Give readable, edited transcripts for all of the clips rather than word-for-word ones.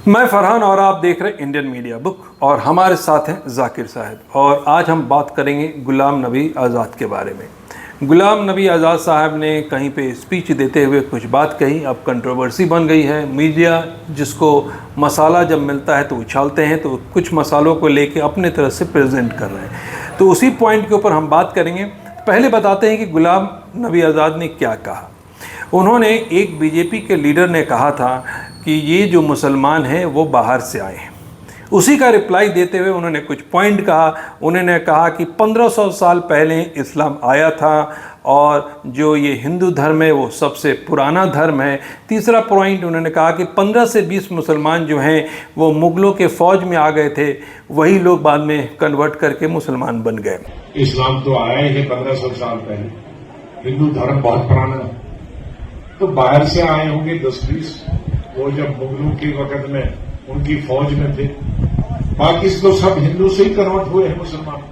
मैं फरहान और आप देख रहे इंडियन मीडिया बुक और हमारे साथ हैं जाकिर साहब। और आज हम बात करेंगे गुलाम नबी आज़ाद के बारे में। गुलाम नबी आज़ाद साहब ने कहीं पे स्पीच देते हुए कुछ बात कही, अब कंट्रोवर्सी बन गई है। मीडिया जिसको मसाला जब मिलता है तो उछालते हैं, तो कुछ मसालों को लेके अपने तरह से प्रेजेंट कर रहे हैं। तो उसी पॉइंट के ऊपर हम बात करेंगे। पहले बताते हैं कि गुलाम नबी आज़ाद ने क्या कहा। उन्होंने एक बीजेपी के लीडर ने कहा था कि ये जो मुसलमान हैं वो बाहर से आए हैं। उसी का रिप्लाई देते हुए उन्होंने कुछ पॉइंट कहा। उन्होंने कहा कि 1500 साल पहले इस्लाम आया था और जो ये हिंदू धर्म है वो सबसे पुराना धर्म है। तीसरा पॉइंट उन्होंने कहा कि 15 से 20 मुसलमान जो हैं वो मुग़लों के फ़ौज में आ गए थे, वही लोग बाद में कन्वर्ट करके मुसलमान बन गए। इस्लाम तो आया ही 1500 साल पहले, हिंदू धर्म बहुत पुराना है, तो बाहर से आए होंगे 10-20, वो जब मुगलों के वक्त में उनकी फौज में थे। बाकी तो सब हिंदू से ही कन्वर्ट हुए हैं मुसलमान।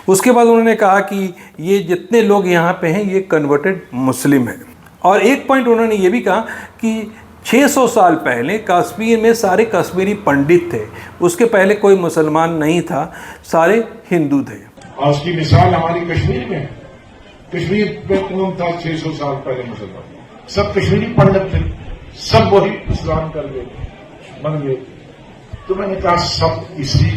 उसके बाद उन्होंने कहा कि ये जितने लोग यहाँ पे हैं ये कन्वर्टेड मुस्लिम हैं। और एक पॉइंट उन्होंने ये भी कहा कि 600 साल पहले कश्मीर में सारे कश्मीरी पंडित थे, उसके पहले कोई मुसलमान नहीं था, सारे हिंदू थे। आज की मिसाल हमारी कश्मीर में, कश्मीर में कौन था 600 साल पहले मुसलमान? सब कश्मीरी पंडित थे, सब वही इस्लाम कर गए, बन गए। तो मैंने कहा सब इसी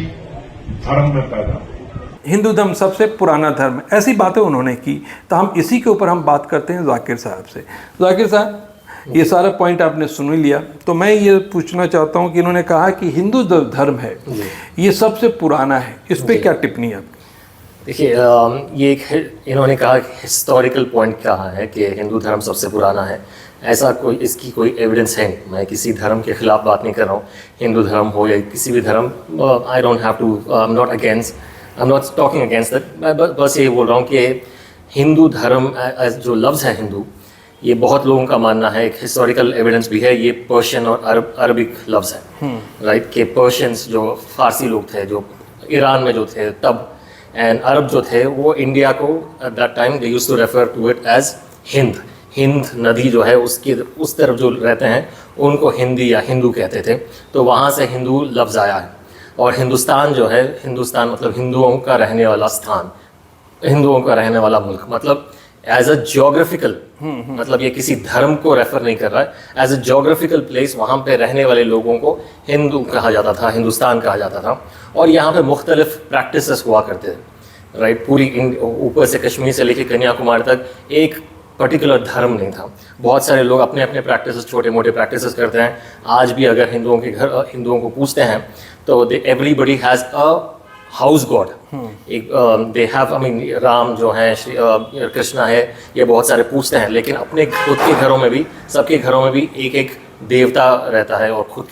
धर्म में पैदा हुए। हिंदू धर्म सबसे पुराना धर्म है, ऐसी बातें उन्होंने की। तो हम इसी के ऊपर हम बात करते हैं जाकिर साहब से। जाकिर साहब, ये सारा पॉइंट आपने सुन लिया, तो मैं ये पूछना चाहता हूँ कि इन्होंने कहा कि हिंदू धर्म है ये सबसे पुराना है, इस पर क्या टिप्पणी है आपकी? देखिए, ये एक इन्होंने कहा हिस्टोरिकल पॉइंट कहा है कि हिंदू धर्म सबसे पुराना है। ऐसा कोई इसकी कोई एविडेंस है नहीं। मैं किसी धर्म के खिलाफ बात नहीं कर रहा हूँ, हिंदू धर्म हो या किसी भी धर्म। I don't have to, I am not talking against that. मैं बस यही बोल रहा हूँ कि हिंदू धर्म जो लफ्ज़ है हिंदू, ये बहुत लोगों का मानना है, एक हिस्टोरिकल एविडेंस भी है, ये पर्शियन और अरबिक लफ्ज़ है, राइट? कि पर्शियंस जो फारसी लोग थे, जो ईरान में जो थे तब, एंड अरब जो थे वो इंडिया को at that time they used to refer to it as Hind नदी जो है उसकी उस तरफ जो रहते हैं उनको हिंदी या हिंदू कहते थे। तो वहाँ से हिंदू लफ्ज़ आया है। और हिंदुस्तान जो है, हिंदुस्तान मतलब हिंदुओं का रहने वाला स्थान, हिंदुओं का रहने वाला मुल्क, मतलब एज अ जियोग्राफिकल, मतलब ये किसी धर्म को रेफर नहीं कर रहा है, एज अ जियोग्राफिकल प्लेस वहाँ पे रहने वाले लोगों को हिंदू कहा जाता था, हिंदुस्तान कहा जाता था। और यहाँ पे मुख्तलिफ प्रैक्टिसेस हुआ करते थे, राइट? पूरी ऊपर से कश्मीर से लेकर कन्याकुमारी तक एक पर्टिकुलर धर्म नहीं था। बहुत सारे लोग अपने अपने प्रैक्टिसेस, छोटे मोटे प्रैक्टिसेस करते हैं। आज भी अगर हिंदुओं को पूछते हैं तो everybody has a house god. एक they have, I mean Ram जो है, कृष्णा है, ये बहुत सारे पूछते हैं, लेकिन अपने खुद के घरों में भी, सबके घरों में भी एक एक देवता रहता है। और खुद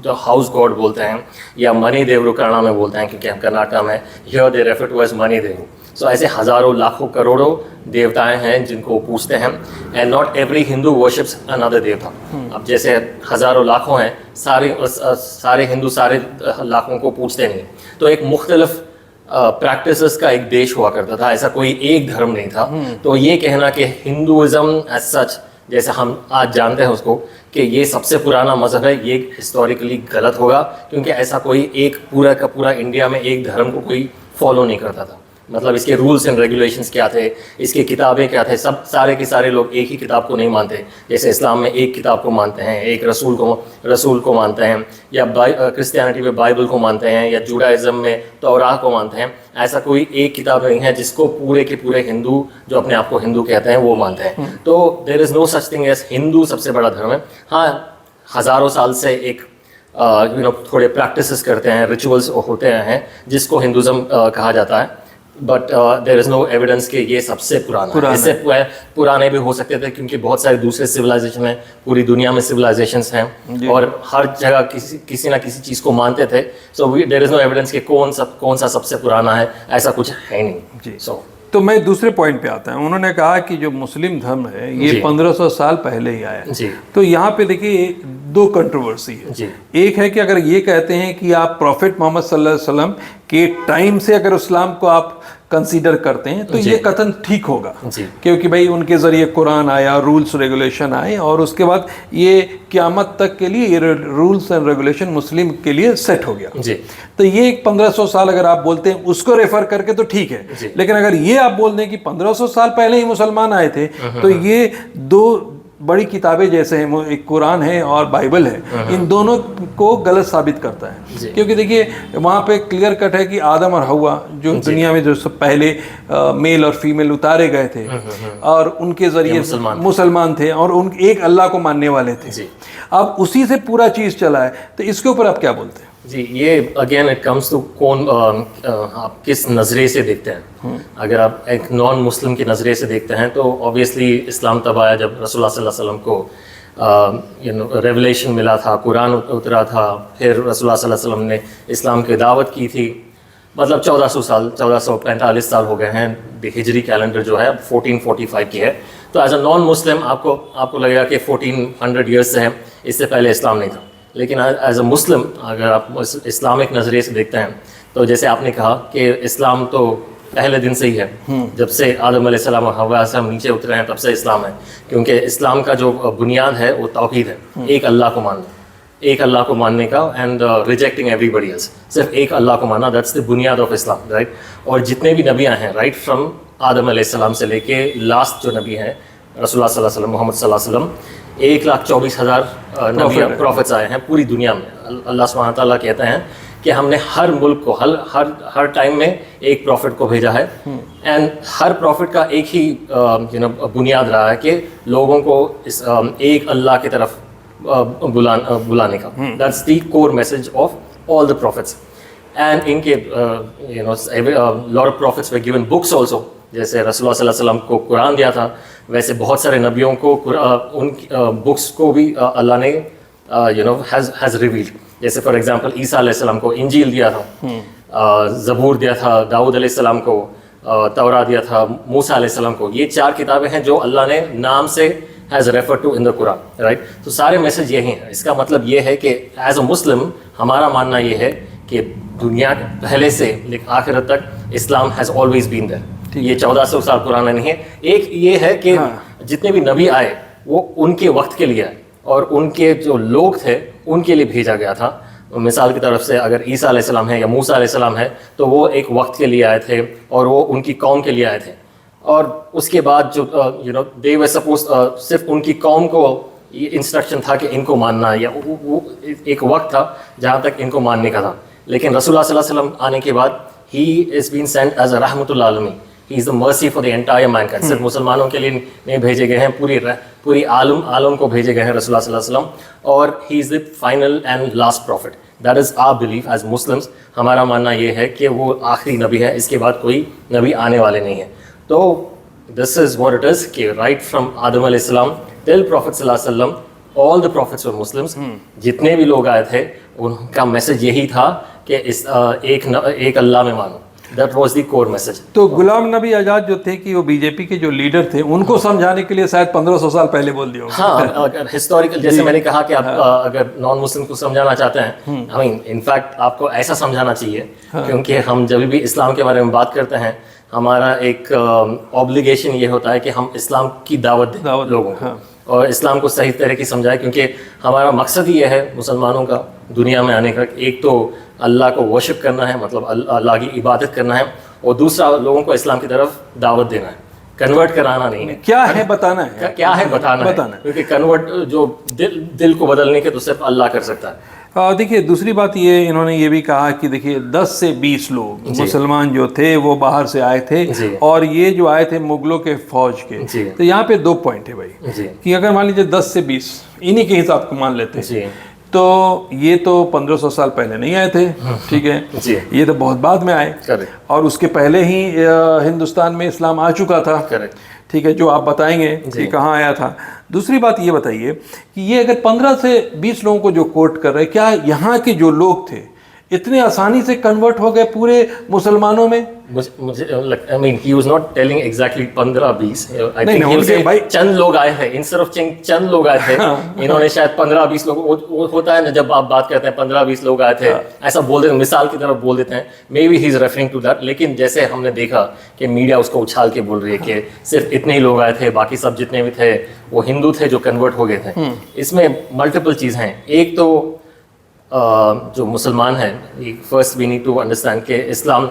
जो हाउस गॉड बोलते हैं या मनी देवरू कन्नड़ा में बोलते हैं, क्योंकि हम कर्नाटक में, here they refer to as मनी देवरू। सो ऐसे हज़ारों लाखों करोड़ों देवताएं हैं जिनको पूछते हैं। And not every Hindu worships another देवता। अब जैसे हज़ारों लाखों हैं, सारे हिंदू सारे लाखों को पूछते नहीं। तो एक मुख्तलिफ प्रैक्टिसेस का एक देश हुआ करता था, ऐसा कोई एक धर्म नहीं था। तो ये कहना कि हिंदुइज्म एज सच, जैसे हम आज जानते हैं उसको, कि ये सबसे पुराना मज़हब है, ये हिस्टोरिकली गलत होगा, क्योंकि ऐसा कोई एक पूरा का पूरा इंडिया में एक धर्म को कोई फॉलो नहीं करता था। मतलब इसके रूल्स एंड रेगुलेशंस क्या थे, इसके किताबें क्या थे, सब सारे के सारे लोग एक ही किताब को नहीं मानते। जैसे इस्लाम में एक किताब को मानते हैं, एक रसूल को मानते हैं, या क्रिश्चियनिटी में बाइबल को मानते हैं, या जुडाइज़म में तौरात को मानते हैं। ऐसा कोई एक किताब नहीं है जिसको पूरे के पूरे हिंदू जो अपने आप को हिंदू कहते हैं वो मानते हैं। तो there is no such thing as Hindu सबसे बड़ा धर्म है। हाँ, हज़ारों साल से एक थोड़े प्रैक्टिसेस करते हैं, रिचुअल्स होते हैं जिसको हिंदुज़म कहा जाता है। But there is no evidence कि ये सबसे पुराना है। इससे पुराने भी हो सकते थे, क्योंकि बहुत सारे दूसरे सिविलाइजेशन हैं, पूरी दुनिया में सिविलाइजेशंस हैं और हर जगह किसी ना किसी चीज़ को मानते थे। So there is no evidence कि कौन सा सबसे पुराना है, ऐसा कुछ है नहीं। तो मैं दूसरे पॉइंट पे आता हूँ। उन्होंने कहा कि जो मुस्लिम धर्म है ये 1500 साल पहले ही आया है। तो यहाँ पे देखिए दो कंट्रोवर्सी है। एक है कि अगर ये कहते हैं कि आप प्रॉफिट मोहम्मद सल्लल्लाहु अलैहि वसल्लम के टाइम से अगर इस्लाम को आप कंसीडर करते हैं तो ये कथन ठीक होगा, जी। क्योंकि भाई उनके ज़रिए कुरान आया, रूल्स रेगुलेशन आए, और उसके बाद ये क़यामत तक के लिए ये रूल्स एंड रेगुलेशन मुस्लिम के लिए सेट हो गया। जी। तो ये 1500 साल अगर आप बोलते हैं उसको रेफर करके तो ठीक है, लेकिन अगर ये आप बोल दें कि 1500 साल पहले ही मुसलमान आए थे, तो ये दो बड़ी किताबें जैसे हैं, एक कुरान है और बाइबल है, इन दोनों को गलत साबित करता है। क्योंकि देखिए वहाँ पे क्लियर कट है कि आदम और हवा जो दुनिया में जो सब पहले मेल और फीमेल उतारे गए थे और उनके जरिए मुसलमान थे और उन एक अल्लाह को मानने वाले थे। अब उसी से पूरा चीज़ चला है, तो इसके ऊपर आप क्या बोलते हैं? जी, ये अगेन इट कम्स टू कौन आप किस नज़रिए से देखते हैं। अगर आप एक नॉन मुस्लिम की नज़रिए से देखते हैं तो ऑब्वियसली इस्लाम तब आया जब रसूलुल्लाह सल्लल्लाहु अलैहि वसल्लम को रेवलेशन मिला था, कुरान उतरा था, फिर रसूलुल्लाह सल्लल्लाहु अलैहि वसल्लम ने इस्लाम की दावत की थी। मतलब 1445 साल हो गए हैं। हिजरी कैलेंडर जो है 1445 की है। तो एज अ नॉन मुस्लिम आपको लगेगा कि 1400 ईयर्स से है, इससे पहले इस्लाम नहीं था। लेकिन एज अ मुस्लिम अगर आप इस्लामिक नज़रिए से देखते हैं तो जैसे आपने कहा कि इस्लाम तो पहले दिन से ही है, जब से आदम अलैहिस्सलाम और हव्वा से हम नीचे उतरे हैं तब से इस्लाम है। क्योंकि इस्लाम का जो बुनियाद है वो तौहीद है, एक अल्लाह को मानना, एक अल्लाह को मानने का, एंड रिजेक्टिंग एवरीबडी एल्स। सिर्फ एक अल्लाह को मानना, दैट्स द बुनियाद ऑफ इस्लाम, राइट। और जितने भी नबियाँ हैं, राइट फ्रॉम आदम अलैहिस्सलाम से लेके लास्ट जो नबी हैं रसूलुल्लाह सल्लल्लाहु अलैहि वसल्लम, मोहम्मद सल्लल्लाहु अलैहि वसल्लम, 1,24,000 नबियाँ प्रॉफिट्स आए हैं पूरी दुनिया में। अल्लाह सुब्हानहू व तआला कहते हैं कि हमने हर मुल्क को हर टाइम में एक प्रॉफिट को भेजा है, एंड हर प्रॉफिट का एक ही बुनियाद रहा है कि लोगों को इस एक अल्लाह की तरफ बुलाने का। That's the core message of all the prophets. And इनके lot of prophets were given books also. जैसे रसूलुल्लाह सल्लल्लाहु अलैहि वसल्लम को कुरान दिया था, वैसे बहुत सारे नबियों को उन बुक्स को भी अल्लाह ने हैज़ रिवील्ड। जैसे फॉर एग्जांपल ईसा अलैहिस्सलाम को इंजील दिया था, ज़बूर दिया था दाऊद अलैहिस्सलाम को, तौरा दिया था मूसा अलैहिस्सलाम को। ये 4 किताबें हैं जो अल्लाह ने नाम से has refer to in the Quran, right. तो सारे मैसेज यही हैं। इसका मतलब ये है कि एज अ मुस्लिम हमारा मानना ये है कि दुनिया पहले से लेकर आखिरत तक इस्लाम हैज़ ऑलवेज बीन देयर। ये 1400 साल पुराना नहीं है। एक ये है कि जितने भी नबी आए वो उनके वक्त के लिए आए और उनके जो लोग थे उनके लिए भेजा गया था। मिसाल की तरफ से अगर ईसा अलैहिस्सलाम है या मूसा अलैहिस्सलाम है तो वो एक वक्त के लिए आए थे और वो उनकी कौम के लिए आए थे। और उसके बाद जो दे वर सपोज सिर्फ उनकी कौम को ये इंस्ट्रक्शन था कि इनको मानना, या वो एक वक्त था जहाँ तक इनको मानने का था। लेकिन रसूलुल्लाह सल्लल्लाहु अलैहि वसल्लम आने के बाद ही is been sent as a रहमतुल आलमीन। He is the mercy for the entire mankind. सिर्फ मुसलमानों के लिए नहीं भेजे गए हैं, पूरी आलम को भेजे गए हैं रसूलुल्लाह सल्लल्लाहु अलैहि वसल्लम। और he is the final and last prophet. That is our belief as Muslims. हमारा मानना ये है कि वो आखिरी नबी है, इसके बाद कोई नबी आने वाले नहीं है। तो this is what it is कि राइट फ्रॉम आदम अलैहिस्सलाम टिल प्रॉफिट सल्लल्लाहु अलैहि वसल्लम, all the profits were Muslims. जितने भी लोग आए थे उनका मैसेज यही था कि एक अल्लाह में मानो। That was the core message. तो गुलाम नबी आज़ाद जो थे कि वो बीजेपी के जो लीडर थे उनको समझाने के लिए शायद 1500 साल पहले बोल दिया होगा। हाँ, हिस्टोरिकल जैसे मैंने कहा कि आप अगर नॉन मुस्लिम को समझाना चाहते हैं, आई मीन इनफैक्ट आपको ऐसा समझाना चाहिए, क्योंकि हम जब भी इस्लाम के बारे में बात करते हैं हमारा एक ऑब्लिगेशन ये होता है कि हम इस्लाम की दावत दें लोगों को और इस्लाम को सही तरह की समझाएं, क्योंकि हमारा मकसद ही यह है मुसलमानों का दुनिया में आने का। एक तो अल्लाह को वर्शिप करना है, मतलब अल्लाह की इबादत करना है, और दूसरा लोगों को इस्लाम की तरफ दावत देना है, कन्वर्ट कराना नहीं है। क्या है बताना है, क्या है बताना है, क्योंकि कन्वर्ट जो दिल को बदलने के तो सिर्फ अल्लाह कर सकता है। देखिए दूसरी बात ये इन्होंने ये भी कहा कि देखिए 10 से 20 लोग मुसलमान जो थे वो बाहर से आए थे और ये जो आए थे मुगलों के फौज के। तो यहाँ पे 2 पॉइंट है भाई कि अगर मान लीजिए 10 से 20 इन्हीं के हिसाब को मान लेते हैं तो ये तो 1500 साल पहले नहीं आए थे, ठीक है, ये तो बहुत बाद में आए और उसके पहले ही हिंदुस्तान में इस्लाम आ चुका था, ठीक है, जो आप बताएंगे कि कहाँ आया था। दूसरी बात ये बताइए कि ये अगर 15 से 20 लोगों को जो कोट कर रहे हैं, क्या यहाँ के जो लोग थे इतने आसानी से कन्वर्ट हो गए पूरे मुसलमानों में? मुझे लगता, I mean, he was not telling exactly 15-20. I think he was उनके भाई saying चंद लोग आए हैं, instead of saying चंद लोग आए थे, इन्होंने शायद 15-20 लोग, वो होता है ना जब आप बात करते हैं 15-20 लोग आए थे, ऐसा बोल देते हैं, मिसाल की तरफ बोल देते हैं, maybe he is referring to that. लेकिन जैसे हमने देखा कि मीडिया उसको उछाल के बोल रही है कि सिर्फ इतने ही लोग आए थे, बाकी सब जितने भी थे वो हिंदू थे जो कन्वर्ट हो गए थे। इसमें मल्टीपल चीज़ हैं। एक तो जो मुसलमान हैं, first we need to understand कि इस्लाम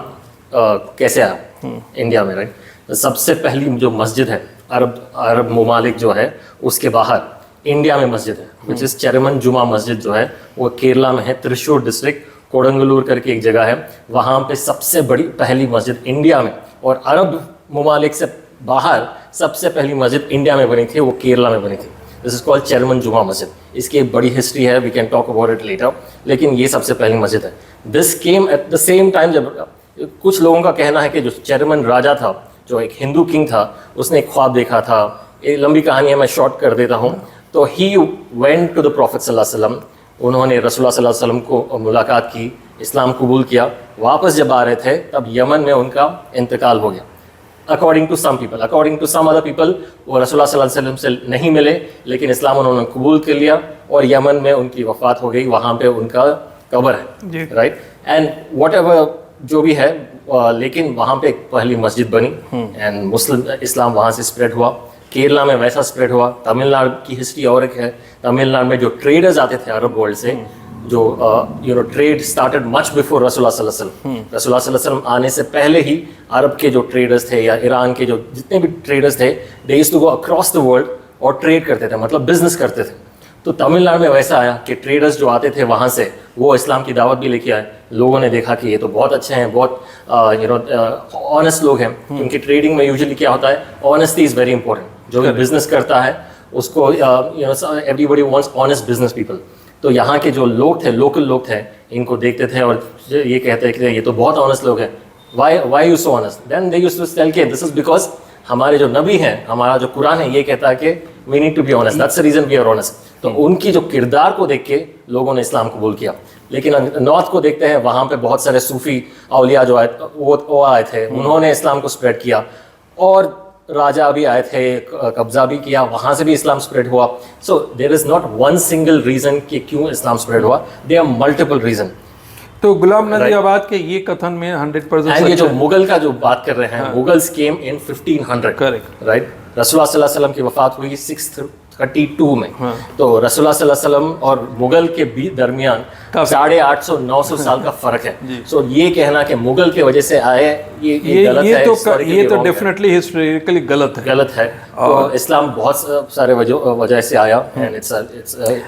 कैसे आया इंडिया में, राइट? तो सबसे पहली जो मस्जिद है अरब ममालिक जो है उसके बाहर इंडिया में मस्जिद है, विच इज़ चेरमन जुमा मस्जिद जो है वो केरला में है, त्रिशूर डिस्ट्रिक्ट, कोडंगलूर करके एक जगह है, वहाँ पे सबसे बड़ी पहली मस्जिद इंडिया में, और अरब ममालिक से बाहर सबसे पहली मस्जिद इंडिया में बनी थी, वो केरला में बनी थी। दिस इज कॉल्ड चेरमन जुमा मस्जिद। इसकी एक बड़ी हिस्ट्री है, we can talk about it later, लेकिन ये सबसे पहली मस्जिद है। This came at the same time जब कुछ लोगों का कहना है कि जो चेरमन राजा था, जो एक हिंदू किंग था, उसने एक ख्वाब देखा था। ये लंबी कहानी है, मैं शॉर्ट कर देता हूँ। तो he went to the prophet सल्लल्लाहु अलैहि वसल्लम, उन्होंने रसूलुल्लाह सल्लल्लाहु अलैहि वसल्लम को मुलाकात की, इस्लाम कबूल किया। वापस जब आ रहे थे तब यमन में उनका इंतकाल हो गया। According to some people, according to some other people, वो रसूलुल्लाह सल्लल्लाहु अलैहि वसल्लम से नहीं मिले, लेकिन इस्लाम उन्होंने कबूल कर लिया और यमन में उनकी वफ़ात हो गई। वहाँ पे उनका कब्र है, राइट? एंड वट एवर जो भी है, लेकिन वहाँ पे एक पहली मस्जिद बनी एंड मुस्लिम इस्लाम वहाँ से स्प्रेड हुआ। केरला में वैसा स्प्रेड हुआ। तमिलनाडु की हिस्ट्री और एक है। तमिलनाडु में जो ट्रेडर्स आते थे अरब वर्ल्ड से, जो ट्रेड स्टार्टेड मच बिफोर रसूलुल्लाह सल्लल्लाहु अलैहि वसल्लम। रसूलुल्लाह सल्लल्लाहु अलैहि वसल्लम आने से पहले ही अरब के जो ट्रेडर्स थे या ईरान के जो जितने भी ट्रेडर्स थे, they used to go across the world और ट्रेड करते थे, मतलब बिजनेस करते थे। तो तमिलनाडु में वैसा आया कि ट्रेडर्स जो आते थे वहाँ से, वो इस्लाम की दावत भी लेके आए। लोगों ने देखा कि ये तो बहुत अच्छे हैं, बहुत ऑनेस्ट लोग हैं, क्योंकि ट्रेडिंग में यूजुअली क्या होता है, ऑनेस्टी इज़ वेरी इंपॉर्टेंट। जो भी बिजनेस करता है उसको everybody wants honest business people. तो यहाँ के जो लोग थे, लोकल लोग थे, इनको देखते थे और ये कहते हैं कि ये तो बहुत ऑनेस्ट लोग हैं, why you so honest? Then they used to tell के दिस इज बिकॉज हमारे जो नबी हैं, हमारा जो कुरान है, ये कहता है कि we need to be honest, that's the reason we are honest. तो उनकी जो किरदार को देख के लोगों ने इस्लाम कबूल किया। लेकिन नॉर्थ को देखते हैं, वहाँ पे बहुत सारे सूफी औलिया जो आए वो आए थे, उन्होंने इस्लाम को स्प्रेड किया, और राजा भी आए थे, कब्जा भी किया, वहाँ से भी इस्लाम स्प्रेड हुआ। So there is not one single reason कि क्यों इस्लाम स्प्रेड हुआ, देयर आर मल्टीपल रीजन। तो गुलाम नबी आबाद के ये कथन में 100% ये जो मुगल का जो बात कर रहे हैं, मुगल्स केम इन 1500, करेक्ट, राइट? रसूलुल्लाह सल्लल्लाहु अलैहि वसल्लम की वफात हुई 632 में। तो रसूलुल्लाह सल्लल्लाहु अलैहि वसल्लम और मुगल के दरमियान 850-900 साल का फर्क है। सो ये कहना कि मुगल की वजह से आए, ये गलत है। ये तो डेफिनेटली हिस्टोरिकली गलत है। तो इस्लाम बहुत सारे वजह से आया, एंड इट्स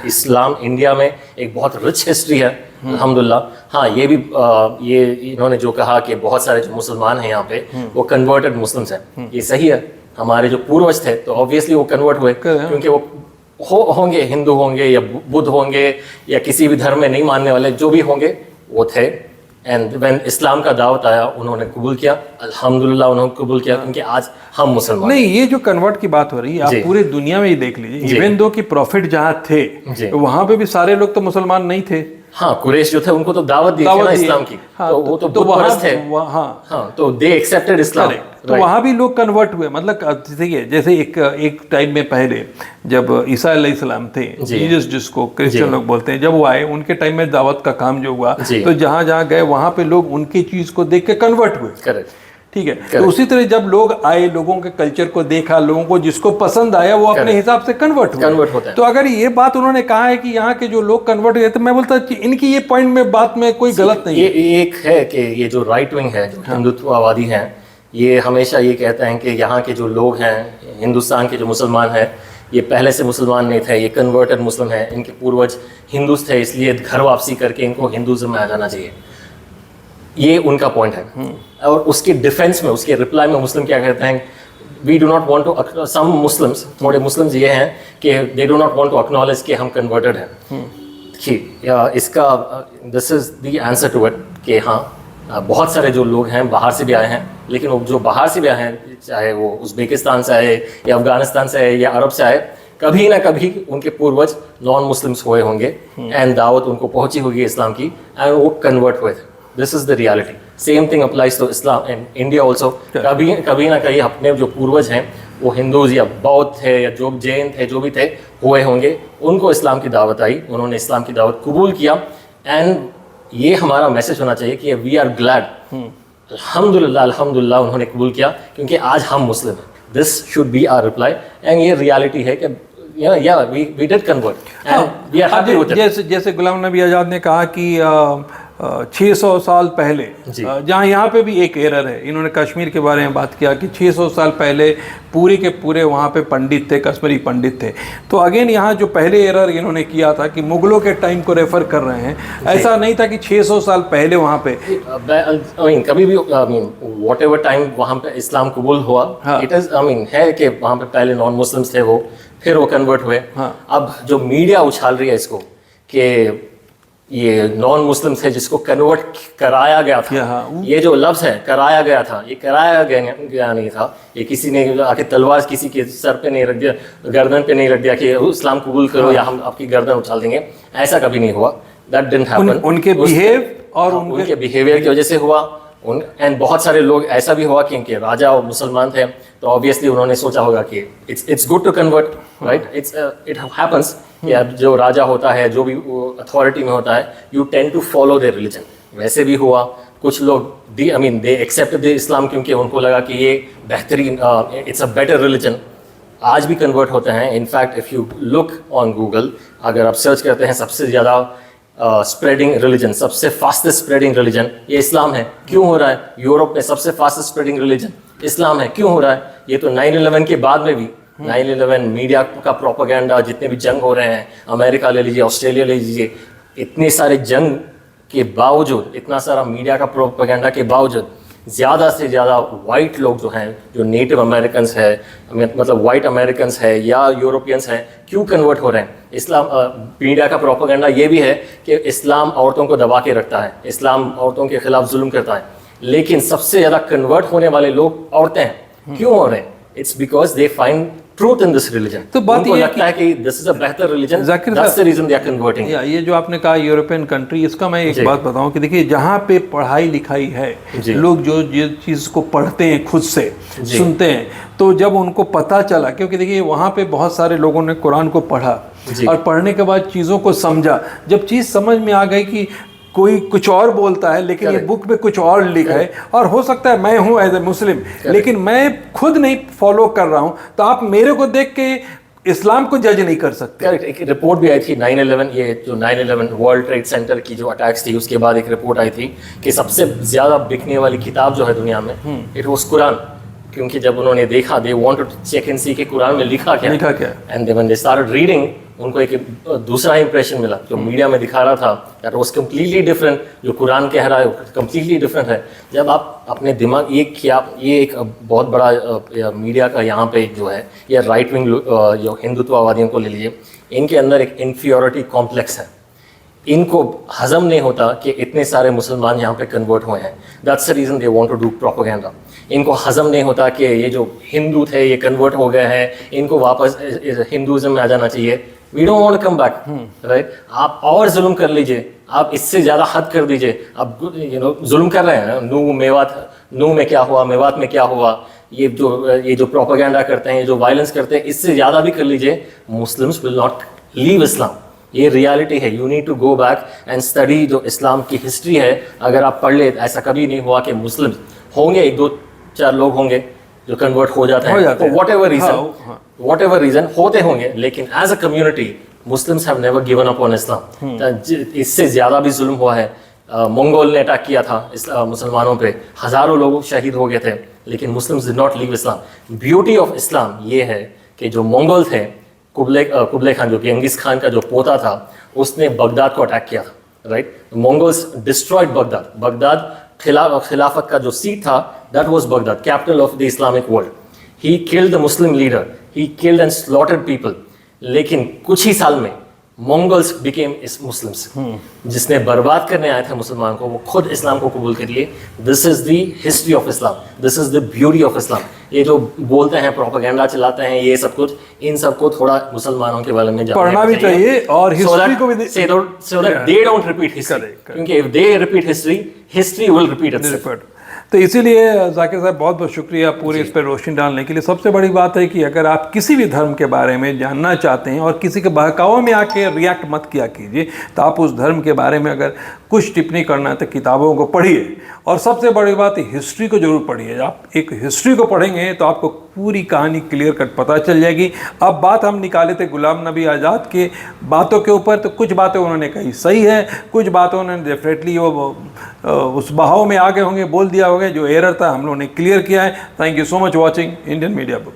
इस्लाम इंडिया में एक बहुत रिच हिस्ट्री है, अल्हम्दुलिल्लाह। हाँ, ये भी ये इन्होंने जो कहा कि बहुत सारे जो मुसलमान हैं यहाँ पे वो कन्वर्टेड मुस्लिम्स हैं, ये सही है। हमारे जो पूर्वज थे तो ऑब्वियसली वो कन्वर्ट हुए, क्योंकि वो होंगे, हिंदू होंगे या बुद्ध होंगे या किसी भी धर्म में नहीं मानने वाले, जो भी होंगे वो थे। एंड व्हेन इस्लाम का दावत आया, उन्होंने कबूल किया, अल्हम्दुलिल्लाह उन्होंने कबूल किया, क्योंकि आज हम मुसलमान नहीं। ये जो कन्वर्ट की बात हो रही है, आप पूरे दुनिया में ही देख लीजिए, इवन दो कि प्रॉफिट जहाँ थे वहाँ पे भी सारे लोग तो मुसलमान नहीं थे। हाँ, कुरैश जो थे उनको तो दावत दी थी ना इस्लाम की। हाँ, तो वो तो वहाँ थे। हाँ, तो दे एक्सेप्टेड इस्लाम। तो वहाँ भी लोग कन्वर्ट हुए। मतलब जैसे एक टाइम में पहले जब ईसा अलैहिस्सलाम थे, जीसस जिसको क्रिश्चियन लोग बोलते हैं, जब वो आए, उनके टाइम में दावत का काम जो हुआ, तो जहाँ जहाँ गए वहाँ पे लोग उनकी चीज को देख के कन्वर्ट हुए। करेक्ट, ठीक है। तो उसी तरह जब लोग आए, लोगों के कल्चर को देखा, लोगों को जिसको पसंद आया वो अपने हिसाब से कन्वर्ट होता है। तो अगर ये बात उन्होंने कहा है कि यहाँ के जो लोग कन्वर्ट हुए, तो मैं बोलता इनकी ये पॉइंट में बात में कोई गलत नहीं है। एक है कि ये जो राइट विंग है, जो हिंदुत्ववादी हैं, ये हमेशा ये कहते हैं कि यहाँ के जो लोग हैं, हिंदुस्तान के जो मुसलमान हैं, ये पहले से मुसलमान नहीं थे, ये कन्वर्टेड मुस्लिम हैं, इनके पूर्वज हिंदूज थे, इसलिए घर वापसी करके इनको हिंदुज़म में आ जाना चाहिए। ये उनका पॉइंट है। और उसके डिफेंस में, उसके रिप्लाई में मुस्लिम क्या कहते हैं, we do not want to, some Muslims, थोड़े मुस्लिम्स ये हैं कि they do not want to acknowledge कि हम कन्वर्टेड हैं। इसका this is the answer to it कि हाँ, बहुत सारे जो लोग हैं बाहर से भी आए हैं, लेकिन वो जो बाहर से भी आए हैं, चाहे वो उज़्बेकिस्तान से आए या अफगानिस्तान से आए या अरब से आए, कभी ना कभी उनके पूर्वज नॉन मुस्लिम्स हुए होंगे एंड दावत उनको पहुंची होगी इस्लाम की एंड वो कन्वर्ट हुए थे. This is the reality. Same thing applies to Islam and India also. कभी ना कहीं अपने जो पूर्वज हैं वो हिंदूज या बौद्ध थे या जो जैन थे जो भी थे हुए होंगे, उनको इस्लाम की दावत आई, उन्होंने इस्लाम की दावत कबूल किया. एंड ये हमारा मैसेज होना चाहिए कि वी आर ग्लैड, अल्हम्दुलिल्लाह अल्हम्दुलिल्लाह उन्होंने कबूल किया क्योंकि आज हम मुस्लिम हैं. This should be our reply. And ये रियलिटी है कि we did convert and we are happy with it. जैसे गुलाम नबी आज़ाद ने कहा कि 600 साल पहले, जहाँ यहाँ पे भी एक एरर है, इन्होंने कश्मीर के बारे में बात किया कि 600 साल पहले पूरे के पूरे वहाँ पे पंडित थे, कश्मीरी पंडित थे. तो अगेन यहाँ जो पहले एरर इन्होंने किया था कि मुगलों के टाइम को रेफर कर रहे हैं, ऐसा नहीं था कि 600 साल पहले वहाँ पे कभी भी वॉट एवर टाइम वहाँ पे इस्लाम कबूल हुआ, इट इज है कि वहाँ पे पहले नॉन मुस्लिम्स थे वो, फिर वो कन्वर्ट हुए. अब जो मीडिया उछाल रही है इसको कि ये नॉन मुस्लिम थे जिसको कन्वर्ट कराया गया था, ये जो लफ्ज़ है कराया गया था, ये कराया गया नहीं था. ये किसी ने आके तलवार किसी के सर पे नहीं रख दिया, गर्दन पे नहीं रख दिया कि इस्लाम कबूल करो या हम आपकी गर्दन उछाल देंगे. ऐसा कभी नहीं हुआ. That didn't happen. उनके बिहेव और उनके बिहेवियर की वजह से हुआ. एंड बहुत सारे लोग ऐसा भी हुआ कि राजा और मुसलमान थे तो ऑब्वियसली उन्होंने सोचा होगा कि it's good to convert, right. It happens कि अब जो राजा होता है, जो भी अथॉरिटी में होता है, you tend to follow their religion. वैसे भी हुआ. कुछ लोग दे एक्सेप्ट द इस्लाम क्योंकि उनको लगा कि ये बेहतरीन, इट्स अ बेटर रिलीजन. आज भी कन्वर्ट होते हैं. In fact if you look on Google, अगर आप सर्च करते हैं सबसे ज़्यादा स्प्रेडिंग रिलीजन, सबसे फास्टेस्ट स्प्रेडिंग रिलीजन ये इस्लाम है. क्यों हो रहा है? यूरोप में सबसे फास्टेस्ट स्प्रेडिंग रिलीजन इस्लाम है. क्यों हो रहा है? ये तो 9/11 के बाद में भी 9/11 मीडिया का प्रोपेगेंडा, जितने भी जंग हो रहे हैं, अमेरिका ले लीजिए, ऑस्ट्रेलिया ले लीजिए, इतने सारे जंग के बावजूद, इतना सारा मीडिया का प्रोपेगेंडा के बावजूद ज़्यादा से ज़्यादा वाइट लोग जो हैं, जो नेटिव अमेरिकन है, मतलब वाइट अमेरिकन है या यूरोपियंस हैं, क्यों कन्वर्ट हो रहे हैं? इस्लाम मीडिया का प्रोपेगेंडा ये भी है कि इस्लाम औरतों को दबा के रखता है, इस्लाम औरतों के खिलाफ जुल्म करता है. लेकिन सबसे ज़्यादा कन्वर्ट होने वाले लोग औरतें हैं. क्यों हो रहे हैं? It's because they find truth in this religion. तो बात ये लगता है कि दिस इज अ बेहतर religion, that's the reason they are converting. ये जो आपने कहा यूरोपियन कंट्री, इसका मैं एक बात बताऊं कि देखिए जहाँ पे पढ़ाई लिखाई है, लोग जो चीज़ को पढ़ते हैं, खुद से सुनते हैं, तो जब उनको पता चला, क्योंकि देखिए वहाँ पे बहुत सारे लोगों ने कुरान को पढ़ा और पढ़ने के बाद चीज़ों को समझा. जब चीज़ समझ में आ गई कि कोई कुछ और बोलता है लेकिन ये बुक में कुछ और लिखा है, और हो सकता है मैं हूँ एज ए मुस्लिम लेकिन मैं खुद नहीं फॉलो कर रहा हूँ, तो आप मेरे को देख के इस्लाम को जज नहीं कर सकते. एक रिपोर्ट भी आई थी 9/11, ये जो 9/11 वर्ल्ड ट्रेड सेंटर की जो अटैक्स थी, उसके बाद एक रिपोर्ट आई थी कि सबसे ज़्यादा बिकने वाली किताब जो है दुनिया में, इट वाज कुरान. क्योंकि जब उन्होंने देखा, they wanted to check and see कि कुरान में लिखा क्या, and when they started reading, उनको एक दूसरा इंप्रेशन मिला. जो मीडिया में दिखा रहा था दैट वाज कम्प्लीटली डिफरेंट. जो कुरान कह रहा है कम्प्लीटली डिफरेंट है. जब आप अपने दिमाग ये एक बहुत बड़ा मीडिया का यहाँ पे जो है, ये राइट विंग जो हिंदुत्ववादियों को ले लीजिए, इनके अंदर एक इन्फीरियरिटी कॉम्प्लेक्स है. इनको हजम नहीं होता कि इतने सारे मुसलमान यहाँ पे कन्वर्ट हुए हैं. That's the reason they want to do propaganda. इनको हजम नहीं होता कि ये जो हिंदू थे ये कन्वर्ट हो गए हैं, इनको वापस हिंदुज़म में आ जाना चाहिए. We don't want to come back, right. आप और जुल्म कर लीजिए, आप इससे ज़्यादा हद कर दीजिए. आप जुल्म कर रहे हैं. नू में क्या हुआ, मेवात में क्या हुआ, ये जो प्रोपेगेंडा करते हैं, ये जो वायलेंस करते हैं, इससे ज़्यादा भी कर लीजिए. Muslims will not leave Islam. ये रियलिटी है. You need to go back and study जो इस्लाम की हिस्ट्री है. अगर आप पढ़ ले, ऐसा कभी नहीं हुआ कि मुस्लिम होंगे, 1-2-4 लोग होंगे जो कन्वर्ट हो जाते हैं, वॉट एवर रीजन होते होंगे, लेकिन as a community Muslims have never given up on Islam. इससे ज़्यादा भी जुल्म हुआ है. मंगोल ने अटैक किया था मुसलमानों पे, हज़ारों लोग शहीद हो गए थे, लेकिन Muslims did not leave Islam. Beauty of Islam ये है कि जो मंगोल थे, कुबले खान जो गेंगिस खान का जो पोता था, उसने बगदाद को अटैक किया था, right. Mongols destroyed Baghdad. Baghdad खिलाफत का जो सीट था, that was Baghdad, capital of the Islamic world. He killed the Muslim leader, he killed and slaughtered people. लेकिन कुछ ही साल में मंगोल्स बिकेम मुस्लिम्स, जिसने बर्बाद करने आया था मुसलमान को, वो खुद इस्लाम को कबूल कर लिए। This is the history of Islam, this is the beauty of Islam. ये जो बोलते हैं, प्रोपेगेंडा चलाते हैं, ये सब कुछ, इन सबको थोड़ा मुसलमानों के बारे में पढ़ना भी चाहिए और हिस्ट्री को भी so that they don't repeat history, क्योंकि if they repeat history, history will repeat itself। तो इसीलिए जाकिर साहब बहुत बहुत शुक्रिया पूरे इस पर रोशनी डालने के लिए। सबसे बड़ी बात है कि अगर आप किसी भी धर्म के बारे में जानना चाहते हैं और किसी के बहकावे में आके रिएक्ट मत किया कीजिए, तो आप उस धर्म के बारे में अगर कुछ टिप्पणी करना है तो किताबों को पढ़िए, और सबसे बड़ी बात है हिस्ट्री को जरूर पढ़िए। आप एक हिस्ट्री को पढ़ेंगे तो आपको पूरी कहानी क्लियर कट पता चल जाएगी। अब बात हम निकाले थे गुलाम नबी आज़ाद के बातों के ऊपर, तो कुछ बातें उन्होंने कही सही है, कुछ बातों उन्होंने डेफिनेटली वो उस बहाव में आगे होंगे, बोल दिया होगा, जो एरर था हम लोगों ने क्लियर किया है। Thank you so much watching Indian media book.